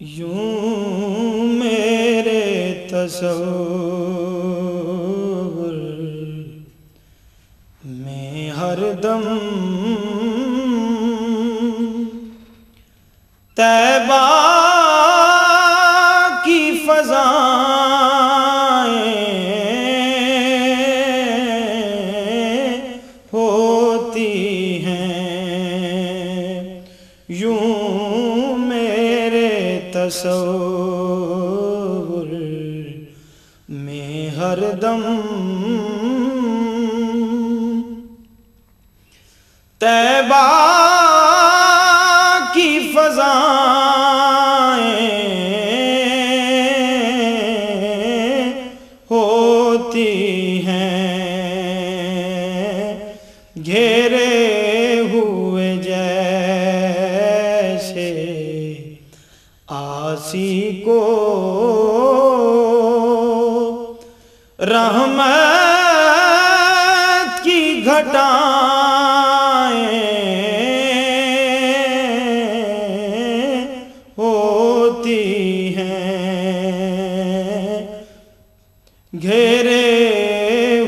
یوں میرے تصور میں ہر دم طیبہ کی فضائیں ہوتی ہیں، یوں میرے تصور میں ہر دم طیبہ کی فضائیں ہوتی ہیں، گھیرے ہوئے جیسے آسی کو رحمت کی گھٹائیں ہوتی ہیں، گھیرے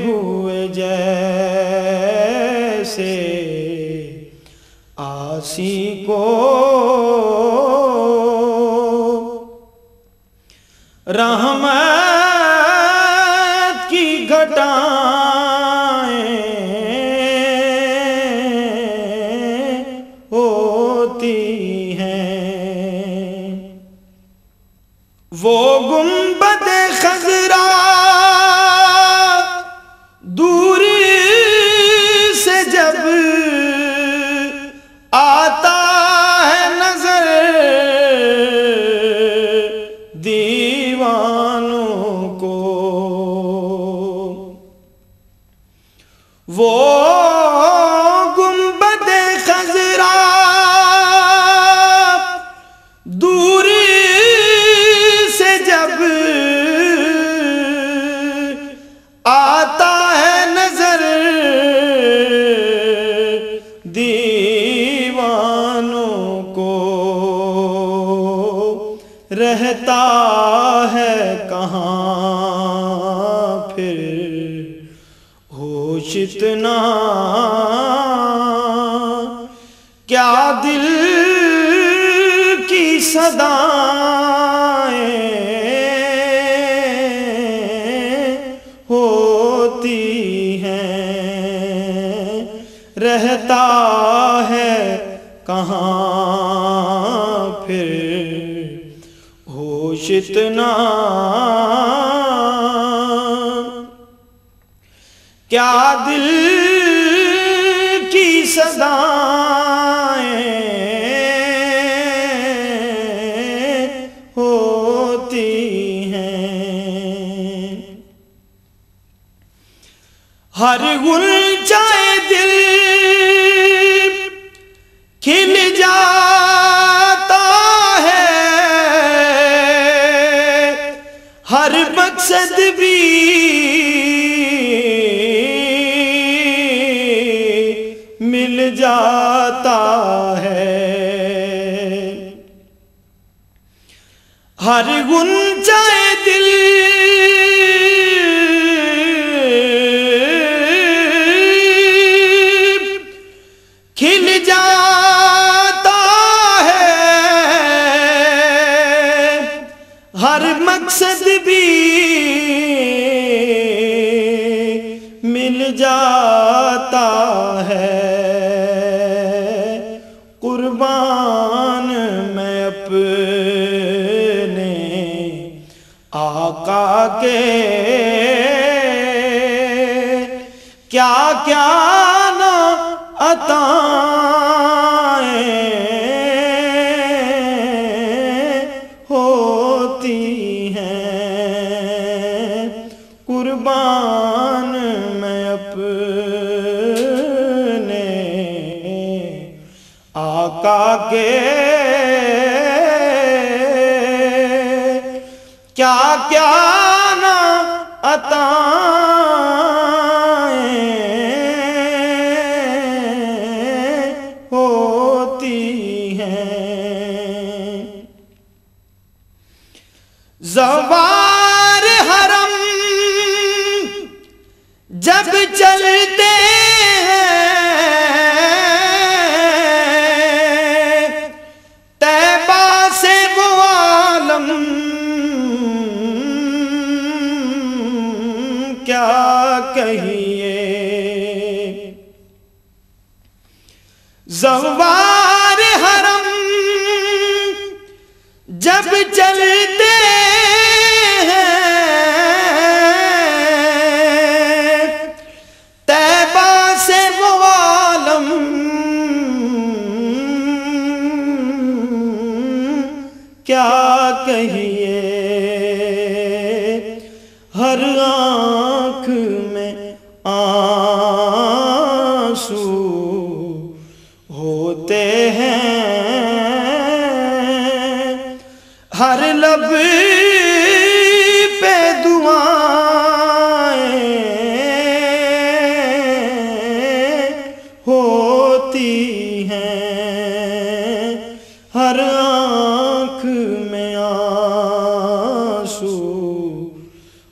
ہوئے جیسے آسی کو رحمت کی گھٹائیں ہوتی ہیں، وہ گنبد خضرا دوری سے جب آتا ہے نظر دیوانوں کو، وہ گنبد خضرا دوری سے جب آتا ہے نظر دیوانوں کو، رہتا ہے کہاں پھر ہوش اتنا، کیا دل کی صدائیں ہوتی ہیں، رہتا ہے کہاں پھر ہوش اتنا، کیا دل کی صدائیں ہوتی ہیں، ہر غنچۂ دل کھل جاتا ہے، ہر مقصد بھی مل جاتا ہے، ہر غنچۂ دل کھل جاتا ہے، ہر مقصد بھی مل جاتا ہے، قربان میں اپنے آقا کے کیا کیا نہ عطائیں ہوتی ہیں، قربان میں اپنے آقا کے کیا کیا نہ عطائیں ہوتی ہیں۔ زوار حرم جب چلتے ہیں طیبہ سے وہ عالم کیا کہیے. زوار حرم جب چلتے کیا کہیے. ہر آنکھ میں آنسو ہوتے ہیں، ہر لب پہ دعائیں ہوتی ہیں، ہر آنکھ میں آنسو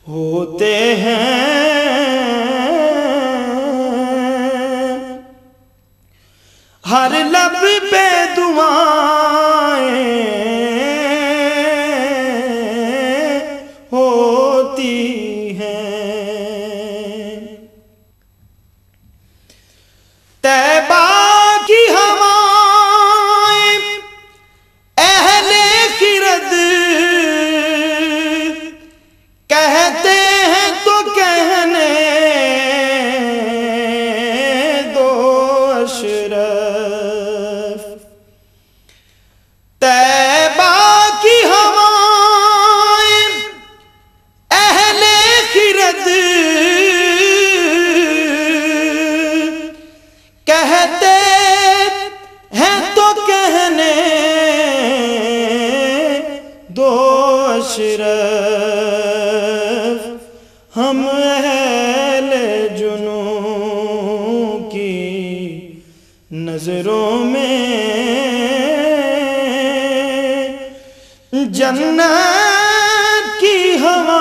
ہوتے ہیں، ہر لب پہ دعائیں ہوتی ہیں. طیبہ کی ہوائیں اہل خرد کہتے ہیں تو کہنے دو اشرف. طیبہ کی ہوائیں اہل خرد کہتے ہیں تو کہنے دو اشرف. ہم اہل جنوں کی نظروں میں جنت کی ہوائیں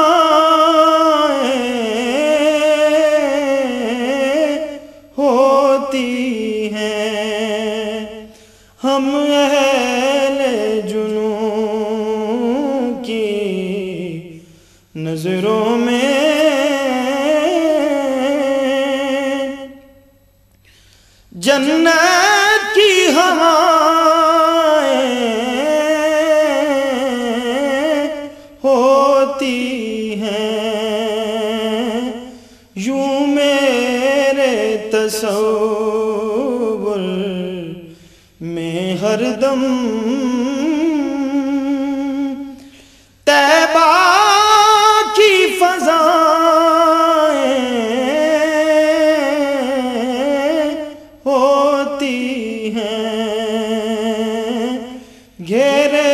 ہوتی ہیں. ہم اہل جنوں کی نظروں میں جنت کی ہوائیں ہوتی ہیں. یوں میرے تصور میں ہر دم طیبہ کی فضائیں ہوتی ہیں. گھیرے